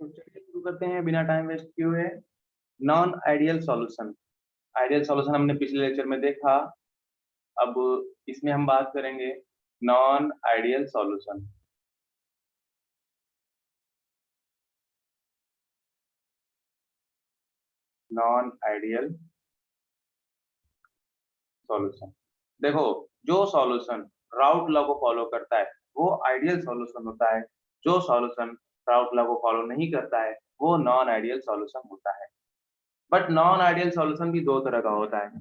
तो चलिए शुरू करते हैं बिना टाइम वेस्ट किए हुए। Non ideal solution. Ideal solution हमने पिछले लेक्चर में देखा। अब इसमें हम बात करेंगे non ideal solution. Non ideal solution. देखो, जो सॉल्यूशन राउट लॉ को फॉलो करता है वो आइडियल सॉल्यूशन होता है। जो सॉल्यूशन राउट लॉ को फॉलो नहीं करता है वो नॉन आइडियल सॉल्यूशन होता है। बट नॉन आइडियल सॉल्यूशन भी दो तरह का होता है।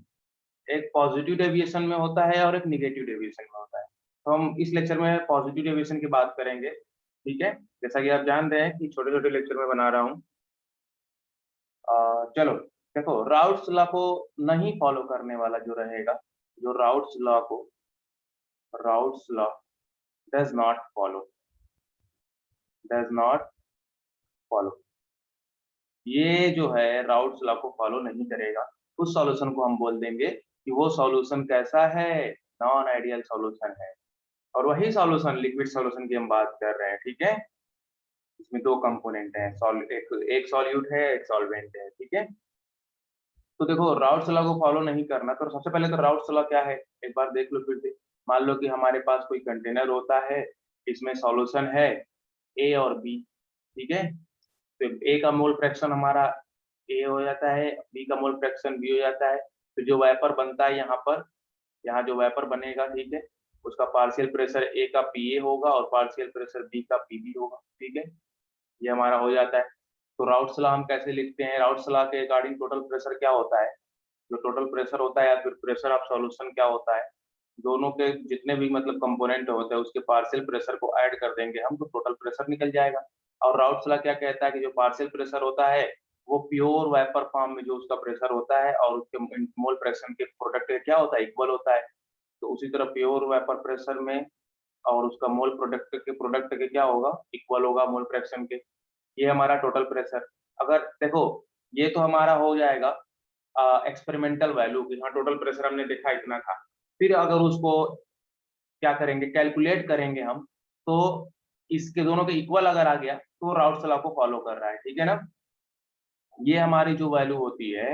एक पॉजिटिव डेविएशन में होता है और एक नेगेटिव डेविएशन में होता है। तो हम इस लेक्चर में पॉजिटिव डेविएशन की बात करेंगे। ठीक है, जैसा कि आप जान रहे हैं कि छोटे छोटे लेक्चर में बना रहा हूँ। चलो देखो, राउट्स लॉ को नहीं फॉलो करने वाला जो रहेगा, जो routes law does not follow, ये जो है राउट्स लॉ को फॉलो नहीं करेगा, उस सॉल्यूशन को हम बोल देंगे कि वो सॉल्यूशन कैसा है, नॉन आइडियल सॉल्यूशन है। और वही सॉल्यूशन लिक्विड सॉल्यूशन की हम बात कर रहे हैं। ठीक है, इसमें दो कंपोनेंट हैं, एक सॉल्यूट है, एक सॉल्वेंट है। ठीक है, तो देखो राउट्स लॉ को फॉलो नहीं करना, तो सबसे पहले तो राउट्स लॉ क्या है एक बार देख लो फिर से। मान लो कि हमारे पास कोई कंटेनर होता है, इसमें सॉल्यूशन है ए और बी। ठीक है, तो ए का मोल फ्रैक्शन हमारा ए हो जाता है, बी का मोल फ्रैक्शन बी हो जाता है। तो जो वेपर बनता है यहाँ पर, यहाँ जो वेपर बनेगा, ठीक है, उसका पार्शियल प्रेशर ए का पी ए होगा और पार्शियल प्रेशर बी का पी बी होगा। ठीक है, ये हमारा हो जाता है। तो राउट्स लॉ हम कैसे लिखते हैं? राउट्स लॉ के अकॉर्डिंग टोटल प्रेशर क्या होता है, जो टोटल प्रेशर होता है या फिर प्रेशर ऑफ सॉल्यूशन क्या होता है, दोनों के जितने भी मतलब कंपोनेंट होते हैं उसके पार्शियल प्रेशर को ऐड कर देंगे हम, तो टोटल प्रेशर निकल जाएगा। और राउट्स लॉ क्या कहता है कि जो पार्शियल प्रेशर होता है वो प्योर वेपर फॉर्म में जो उसका प्रेशर होता है और उसके मोल फ्रैक्शन के प्रोडक्ट क्या होता है, इक्वल होता है। तो उसी तरह प्योर वेपर प्रेशर में और उसका मोल प्रोडक्ट के क्या होगा, इक्वल होगा मोल फ्रैक्शन के। ये हमारा टोटल प्रेशर। अगर देखो, ये तो हमारा हो जाएगा एक्सपेरिमेंटल वैल्यू की, हाँ टोटल प्रेशर हमने देखा इतना था। फिर अगर उसको क्या करेंगे, कैलकुलेट करेंगे हम, तो इसके दोनों के इक्वल अगर आ गया तो राउट्स लॉ को फॉलो कर रहा है। ठीक है ना, ये हमारी जो वैल्यू होती है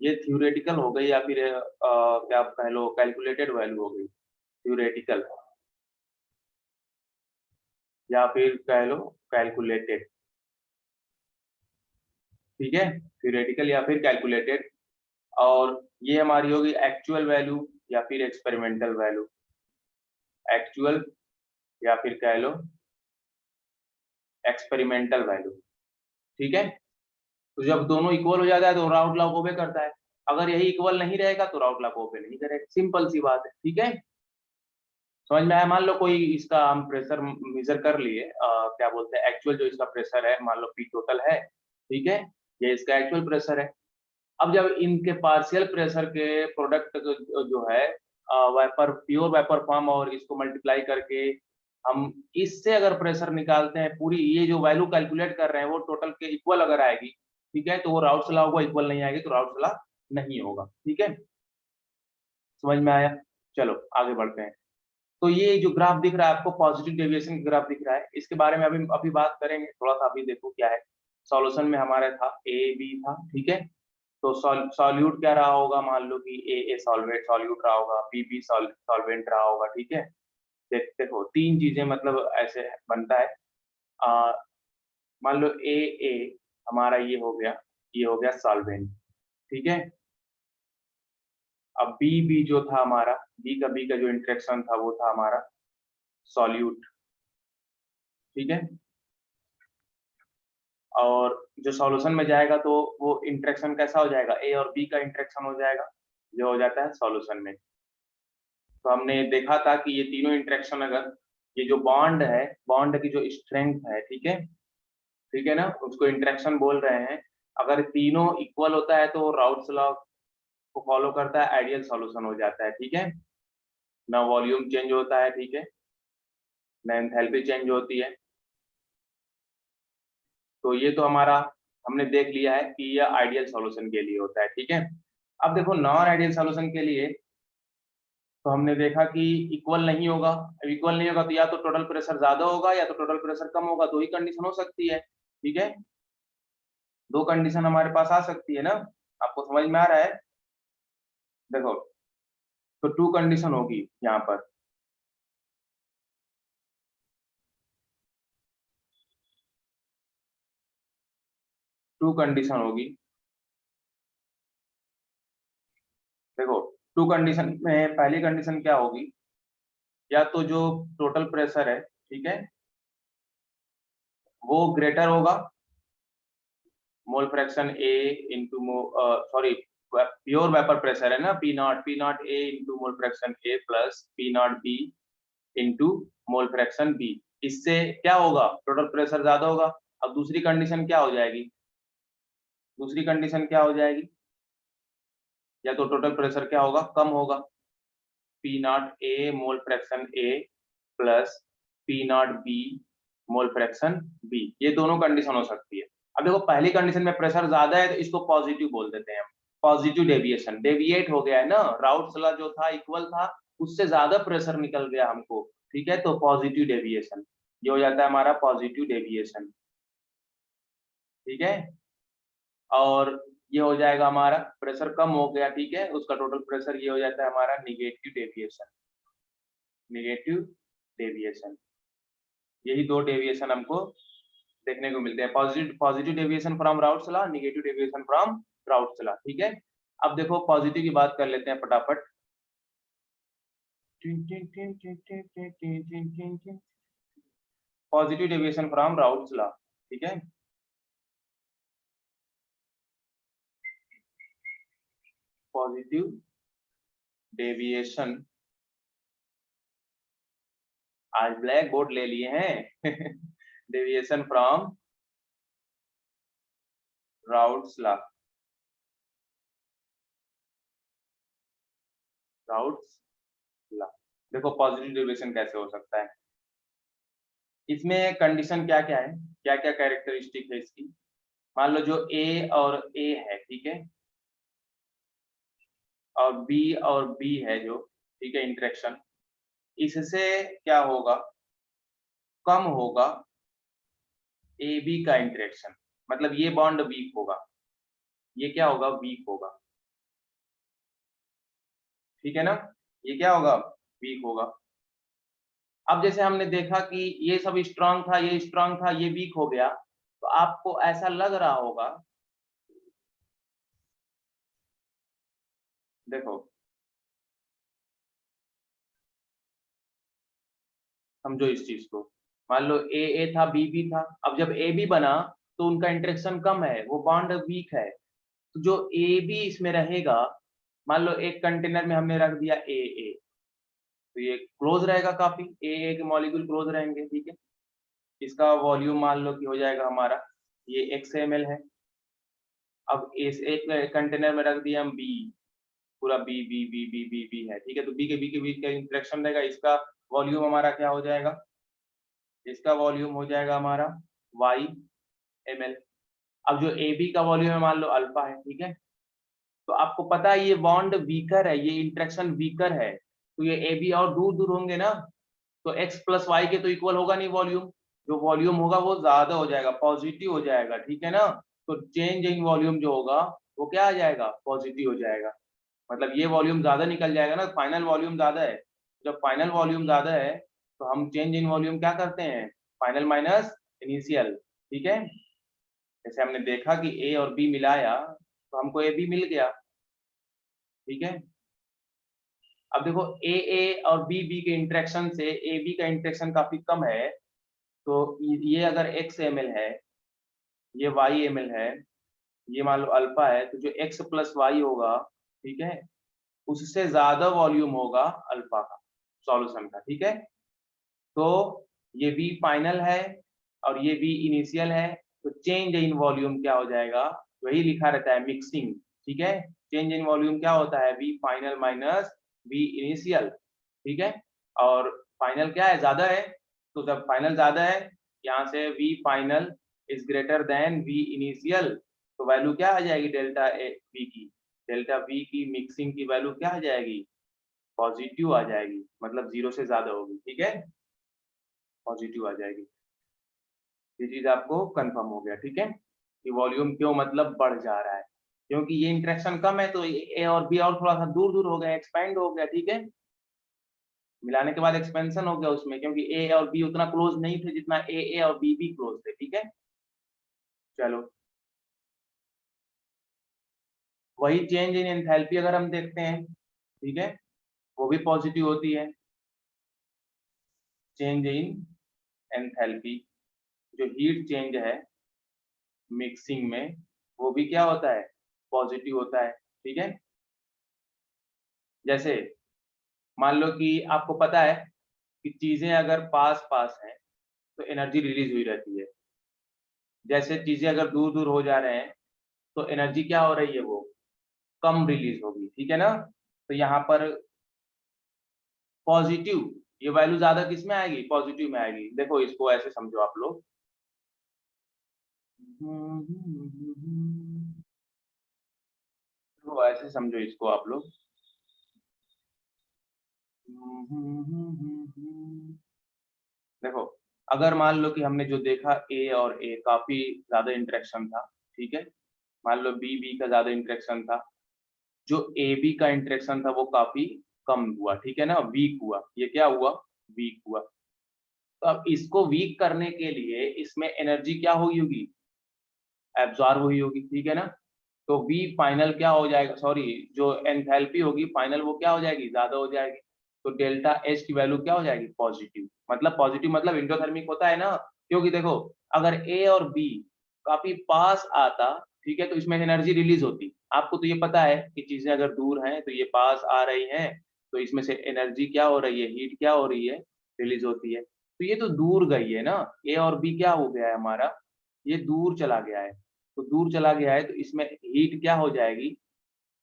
ये थ्योरेटिकल हो गई या फिर क्या आप कह लो कैलकुलेटेड वैल्यू हो गई, थ्योरेटिकल या फिर कह लो कैलकुलेटेड। ठीक है, थ्योरेटिकल या फिर कैलकुलेटेड। और ये हमारी होगी एक्चुअल वैल्यू या फिर एक्सपेरिमेंटल वैल्यू, एक्चुअल या फिर कह लो एक्सपेरिमेंटल वैल्यू। ठीक है, तो जब दोनों इक्वल हो जाता है तो राउट लॉ ओबे करता है। अगर यही इक्वल नहीं रहेगा तो राउट लॉ को ओबे नहीं करेगा, सिंपल सी बात है। ठीक है, समझ में आया? मान लो कोई इसका हम प्रेशर मेजर कर लिए, क्या बोलते हैं, एक्चुअल जो इसका प्रेशर है, मान लो पी टोटल है। ठीक है, ये इसका एक्चुअल प्रेशर है। अब जब इनके पार्शियल प्रेशर के प्रोडक्ट जो है वेपर, प्योर वेपर फॉर्म, और इसको मल्टीप्लाई करके हम इससे अगर प्रेशर निकालते हैं, पूरी ये जो वैल्यू कैलकुलेट कर रहे हैं वो टोटल के इक्वल अगर आएगी, ठीक है, तो वो राउट्स लॉ होगा, इक्वल नहीं आएगी तो राउट्स लॉ नहीं होगा। ठीक है, समझ में आया? चलो आगे बढ़ते हैं। तो ये जो ग्राफ दिख रहा है आपको, पॉजिटिव डेविएशन का ग्राफ दिख रहा है, इसके बारे में अभी अभी बात करेंगे थोड़ा सा। अभी देखो क्या है, सॉल्यूशन में हमारा था ए बी था। ठीक है, तो सॉल्यूट क्या रहा होगा, मान लो कि ए सॉल्वेंट सॉल्यूट रहा होगा, बी बी सॉल्वेंट रहा होगा। ठीक है, देखो तीन चीजें मतलब ऐसे बनता है। आ, मान लो ए हमारा ये हो गया, ये हो गया सॉल्वेंट। ठीक है, अब बी जो था हमारा, बी का जो इंटरेक्शन था वो था हमारा सॉल्यूट। ठीक है, और जो सॉल्यूशन में जाएगा तो वो इंटरेक्शन कैसा हो जाएगा, ए और बी का इंटरेक्शन हो जाएगा, जो हो जाता है सॉल्यूशन में। तो हमने देखा था कि ये तीनों इंटरेक्शन, अगर ये जो बॉन्ड है, बॉन्ड की जो स्ट्रेंथ है, ठीक है ना, उसको इंटरेक्शन बोल रहे हैं। अगर तीनों इक्वल होता है तो राउट्स लॉ को फॉलो करता है, आइडियल सॉल्यूशन हो जाता है। ठीक है, ना वॉल्यूम चेंज होता है, ठीक है, ना एंथैल्पी चेंज होती है। तो ये तो हमारा हमने देख लिया है कि यह आइडियल सॉल्यूशन के लिए होता है। ठीक है, अब देखो नॉन आइडियल सॉल्यूशन के लिए, तो हमने देखा कि इक्वल नहीं होगा। अब इक्वल नहीं होगा तो या तो टोटल प्रेशर ज्यादा होगा या तो टोटल प्रेशर कम होगा, दो ही कंडीशन हो सकती है। ठीक है, दो कंडीशन हमारे पास आ सकती है ना, आपको समझ में आ रहा है? देखो, तो टू कंडीशन होगी यहाँ पर। टू कंडीशन होगी। देखो, टू कंडीशन में पहली कंडीशन क्या होगी, या तो जो टोटल प्रेशर है, ठीक है, वो ग्रेटर होगा mole fraction a into sorry pure vapour pressure है ना, p not a into mole fraction A plus P not b into mole fraction b. इससे क्या होगा, टोटल प्रेशर ज्यादा होगा। अब दूसरी कंडीशन क्या हो जाएगी, दूसरी कंडीशन क्या हो जाएगी, या तो टोटल प्रेशर क्या होगा, कम होगा, P not A mole fraction A plus P not B mole fraction B. ये दोनों कंडीशन हो सकती है। अब देखो, पहली कंडीशन में प्रेशर ज्यादा है तो इसको पॉजिटिव बोल देते हैं हम, पॉजिटिव डेविएशन, डेविएट हो गया है ना, राउट्स लॉ जो था इक्वल था, उससे ज्यादा प्रेशर निकल गया हमको, ठीक है, तो पॉजिटिव डेविएशन, ये हो जाता है हमारा पॉजिटिव डेविएशन, ठीक है। और ये हो जाएगा हमारा प्रेशर कम हो गया, ठीक है, उसका टोटल प्रेशर ये हो जाता है हमारा निगेटिव डेविएशन, निगेटिव डेविएशन। यही दो डेविएशन हमको देखने को मिलते हैं, positive positive deviation from routes law, negative deviation from routes law, ठीक है। अब देखो पॉजिटिव की बात कर लेते हैं फटाफट। Positive deviation from routes law, ठीक है। पॉजिटिव डेविएशन, आज ब्लैक बोर्ड ले लिए हैं deviation from routes law, routes law. देखो पॉजिटिव डेविएशन कैसे हो सकता है, इसमें कंडीशन क्या क्या है, क्या क्या कैरेक्टरिस्टिक है इसकी। मान लो जो ए और ए है, ठीक है, और बी है जो, ठीक है, इंटरेक्शन, इससे क्या होगा, कम होगा ए बी का इंटरेक्शन, मतलब ये बॉन्ड वीक होगा, ये क्या होगा, वीक होगा, ठीक है ना, ये क्या होगा, वीक होगा। अब जैसे हमने देखा कि ये सब स्ट्रांग था, ये स्ट्रांग था, ये वीक हो गया, तो आपको ऐसा लग रहा होगा, देखो समझो इस चीज को, मान लो ए था, बी था, अब जब ए बी बना तो उनका इंटरेक्शन कम है, वो बॉन्ड वीक है, तो जो ए बी इसमें रहेगा, मान लो एक कंटेनर में हमने रख दिया ए, तो ये क्लोज रहेगा काफी, ए के मॉलिक्यूल क्लोज रहेंगे, ठीक है। इसका वॉल्यूम मान लो कि हो जाएगा हमारा ये Xml है। अब इस एक कंटेनर में रख दिया हम बी, पूरा B B B B B B है, ठीक है, तो बी के बीच का इंटरेक्शन रहेगा, इसका वॉल्यूम हमारा क्या हो जाएगा, इसका वॉल्यूम हो जाएगा हमारा YmL। अब जो ए बी का वॉल्यूम है मान लो अल्फा है, ठीक है, तो आपको पता है ये बॉन्ड वीकर है, ये इंटरेक्शन वीकर है, तो ये ए बी और दूर दूर होंगे ना, तो x प्लस वाई के तो इक्वल होगा नहीं वॉल्यूम, जो वॉल्यूम होगा वो ज्यादा हो जाएगा, पॉजिटिव हो जाएगा, ठीक है ना। तो चेंज इन वॉल्यूम जो होगा वो क्या आ जाएगा, पॉजिटिव हो जाएगा, मतलब ये वॉल्यूम ज्यादा निकल जाएगा ना, फाइनल वॉल्यूम ज्यादा है, जब फाइनल वॉल्यूम ज्यादा है तो हम चेंज इन वॉल्यूम क्या करते हैं, फाइनल माइनस इनिशियल, ठीक है। जैसे हमने देखा कि ए और बी मिलाया तो हमको ए बी मिल गया, ठीक है। अब देखो ए और बी के इंटरेक्शन से ए बी का इंटरेक्शन काफी कम है, तो ये अगर XmL है, ये YmL है, ये मान लो अल्फा है, तो जो x प्लस वाई होगा, ठीक है, उससे ज्यादा वॉल्यूम होगा अल्फा का, सॉल्यूशन का, ठीक है। तो ये V फाइनल है और ये V इनिशियल है, तो चेंज इन वॉल्यूम क्या हो जाएगा, वही लिखा रहता है मिक्सिंग, ठीक है। चेंज इन वॉल्यूम क्या होता है, V final minus V initial, ठीक है। और फाइनल क्या है, ज्यादा है, तो जब फाइनल ज्यादा है, यहाँ से V final is greater than V initial, तो वैल्यू क्या आ जाएगी, डेल्टा V की, डेल्टा V की मिक्सिंग की वैल्यू क्या आ जाएगी, पॉजिटिव आ जाएगी, मतलब 0 से ज्यादा होगी, ठीक है, पॉजिटिव आ जाएगी। ये चीज आपको कंफर्म हो गया, ठीक है। कि वॉल्यूम क्यों मतलब बढ़ जा रहा है, क्योंकि ये इंटरेक्शन कम है तो ए और बी और थोड़ा सा दूर दूर हो गया, एक्सपेंड हो गया, ठीक है, मिलाने के बाद एक्सपेंशन हो गया उसमें, क्योंकि ए और बी उतना क्लोज नहीं थे जितना ए और बी भी क्लोज थे, ठीक है। चलो, वही चेंज इन एंथैल्पी अगर हम देखते हैं, ठीक है, वो भी पॉजिटिव होती है। चेंज इन एंथैल्पी, जो हीट चेंज है मिक्सिंग में, वो भी क्या होता है, पॉजिटिव होता है, ठीक है। जैसे मान लो कि आपको पता है कि चीजें अगर पास पास हैं तो एनर्जी रिलीज हुई रहती है, जैसे चीजें अगर दूर दूर हो जा रहे हैं तो एनर्जी क्या हो रही है, वो कम रिलीज होगी, ठीक है ना। तो यहाँ पर पॉजिटिव, ये वैल्यू ज्यादा किस में आएगी, पॉजिटिव में आएगी। देखो इसको ऐसे समझो आप लोग, तो ऐसे समझो इसको आप लोग, देखो अगर मान लो कि हमने जो देखा ए और ए काफी ज्यादा इंटरेक्शन था, ठीक है, मान लो बी बी का ज्यादा इंटरेक्शन था, जो ए बी का इंटरेक्शन था वो काफी कम हुआ, ठीक है ना, वीक हुआ, ये क्या हुआ, वीक हुआ। तो अब इसको वीक करने के लिए इसमें एनर्जी क्या हुई होगी, एब्जॉर्ब हुई होगी, ठीक है ना। तो V फाइनल क्या हो जाएगा, सॉरी, जो एंथैल्पी होगी फाइनल वो क्या हो जाएगी, ज्यादा हो जाएगी। तो डेल्टा H की वैल्यू क्या हो जाएगी, पॉजिटिव मतलब इंडोथर्मिक होता है ना, क्योंकि देखो अगर A और B काफी पास आता, ठीक है, तो इसमें एनर्जी रिलीज होती। आपको तो ये पता है कि चीजें अगर दूर हैं तो ये पास आ रही हैं, तो इसमें से एनर्जी क्या हो रही है, हीट क्या हो रही है, रिलीज होती है। तो ये तो दूर गई है ना, A और B क्या हो गया है हमारा, ये दूर चला गया है। तो दूर चला गया है तो इसमें हीट क्या हो जाएगी,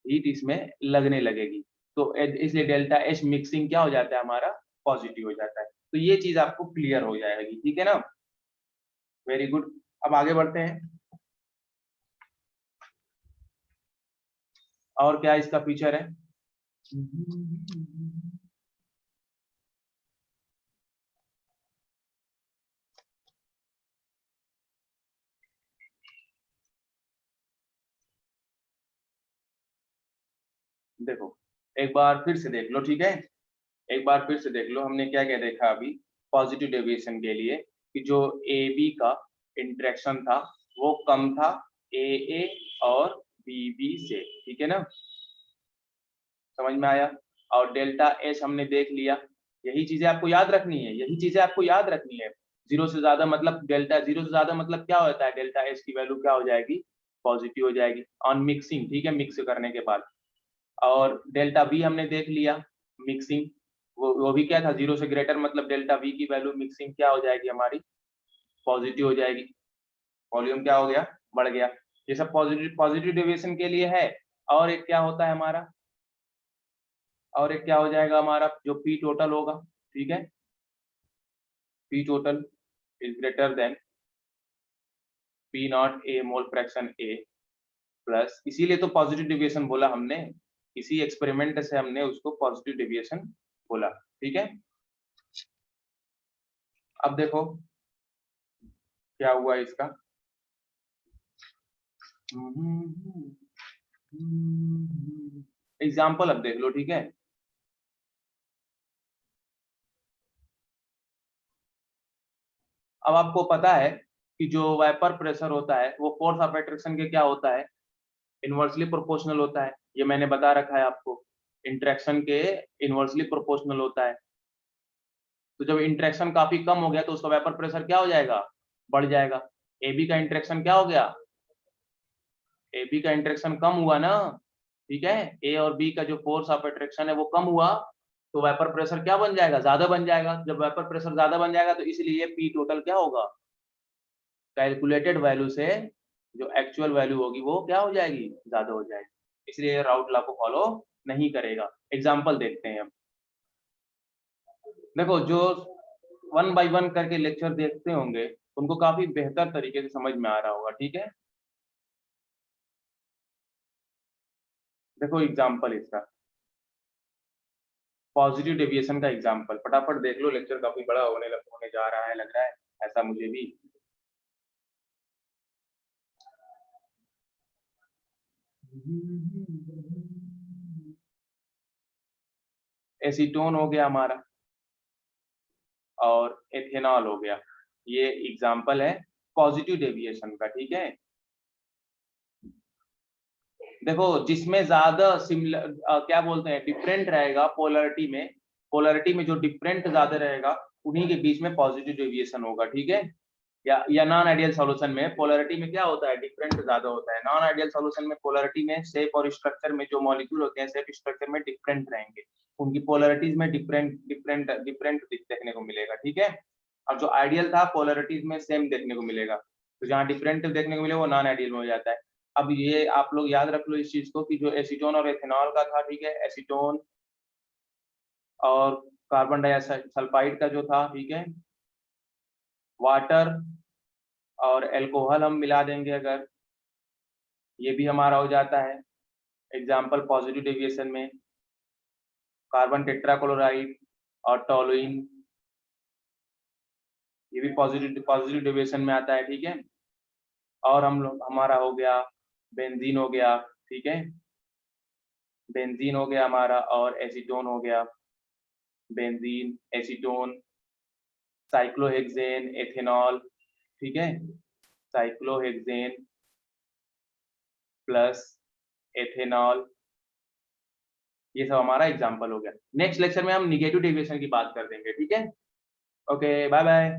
हीट इसमें लगने लगेगी। तो इसलिए डेल्टा एच मिक्सिंग क्या हो जाता है हमारा, पॉजिटिव हो जाता है। तो ये चीज आपको क्लियर हो जाएगी, ठीक है ना, वेरी गुड। अब आगे बढ़ते हैं, और क्या इसका फीचर है। देखो एक बार फिर से देख लो, ठीक है, एक बार फिर से देख लो, हमने क्या क्या देखा अभी पॉजिटिव डेविएशन के लिए, कि जो ए बी का इंटरेक्शन था वो कम था ए ए और बी बी से, ठीक है ना, समझ में आया। और डेल्टा एच हमने देख लिया, यही चीजें आपको याद रखनी है, यही चीजें आपको याद रखनी है। जीरो से ज्यादा मतलब डेल्टा, जीरो से ज्यादा मतलब क्या होता है, डेल्टा एच की वैल्यू क्या हो जाएगी, पॉजिटिव हो जाएगी ऑन मिक्सिंग, ठीक है, मिक्स करने के बाद। और डेल्टा वी हमने देख लिया, मिक्सिंग, वो भी क्या था, जीरो से ग्रेटर मतलब डेल्टा वी की वैल्यू मिक्सिंग क्या हो जाएगी हमारी, पॉजिटिव हो जाएगी, वॉल्यूम क्या हो गया, बढ़ गया। ये सब पॉजिटिव पॉजिटिव डेविएशन के लिए है। और एक क्या होता है हमारा, और एक क्या हो जाएगा हमारा, जो पी टोटल होगा, ठीक है, P total is greater than P not A mole fraction A plus, इसीलिए तो पॉजिटिव डेविएशन बोला हमने, इसी एक्सपेरिमेंट से हमने उसको पॉजिटिव डेविएशन बोला, ठीक है। अब देखो क्या हुआ इसका, एग्जाम्पल अब देख लो, ठीक है। अब आपको पता है कि जो वेपर प्रेशर होता है वो फोर्स ऑफ अट्रैक्शन के क्या होता है, इनवर्सली प्रोपोर्शनल होता है, ये मैंने बता रखा है आपको, इंटरेक्शन के इनवर्सली प्रोपोर्शनल होता है। तो जब इंटरेक्शन काफी कम हो गया तो उसका वेपर प्रेशर क्या हो जाएगा, बढ़ जाएगा। एबी का इंटरेक्शन क्या हो गया, एबी का इंटरेक्शन कम हुआ ना, ठीक है, ए और बी का जो फोर्स ऑफ अट्रैक्शन है वो कम हुआ, तो वेपर प्रेशर क्या बन जाएगा, ज्यादा बन जाएगा। जब वेपर प्रेशर ज्यादा बन जाएगा तो इसलिए पी टोटल क्या होगा, कैलकुलेटेड वैल्यू से जो एक्चुअल वैल्यू होगी वो क्या हो जाएगी, ज्यादा हो जाएगी, इसलिए राउट लॉ को फॉलो नहीं करेगा। एग्जाम्पल देखते हैं हम, देखो जो वन बाय वन करके लेक्चर देखते होंगे उनको काफी बेहतर तरीके से समझ में आ रहा होगा, ठीक है। देखो एग्जाम्पल इसका, पॉजिटिव डेविएशन का एग्जाम्पल फटाफट देख लो, लेक्चर काफी बड़ा होने जा रहा है, लग रहा है ऐसा मुझे भी। एसीटोन हो गया हमारा और एथेनॉल हो गया। ये एग्जाम्पल है पॉजिटिव डेविएशन का, ठीक है। देखो जिसमें ज्यादा सिमिलर क्या बोलते हैं डिफरेंट रहेगा पोलैरिटी में जो डिफरेंट ज्यादा रहेगा उन्हीं के बीच में पॉजिटिव डेविएशन होगा, ठीक है। या नॉन आइडियल सॉल्यूशन में पोलैरिटी में क्या होता है डिफरेंट ज्यादा होता है। नॉन आइडियल सॉल्यूशन में पोलैरिटी में शेप और स्ट्रक्चर में जो मॉलिक्यूल होते हैं शेप स्ट्रक्चर में डिफरेंट रहेंगे, उनकी पोलैरिटीज में डिफरेंट देखने को मिलेगा, ठीक है। अब जो आइडियल था पोलैरिटीज में सेम देखने को मिलेगा, तो जहाँ डिफरेंट देखने को मिले वो नॉन आइडियल में हो जाता है। अब ये आप लोग याद रख लो इस चीज को कि जो एसीटोन और एथेनॉल का था, ठीक है, एसीटोन और कार्बन डाइऑक्साइड सल्फाइड का जो था, ठीक है, वाटर और एल्कोहल हम मिला देंगे अगर, ये भी हमारा हो जाता है। एग्जाम्पल पॉजिटिव डेविएशन में कार्बन टेट्राक्लोराइड और टोलुइन, ये भी पॉजिटिव डेविएशन में आता है, ठीक है। और हम लोग हमारा हो गया बेंजीन हो गया, ठीक है, बेंजीन हो गया हमारा और एसीटोन हो गया, बेंजीन एसीटोन साइक्लोहेक्सेन एथेनॉल, ठीक है, साइक्लोहेक्सेन प्लस एथेनॉल, ये सब हमारा एग्जाम्पल हो गया। नेक्स्ट लेक्चर में हम निगेटिव डेविएशन की बात कर देंगे, ठीक है। Okay bye bye.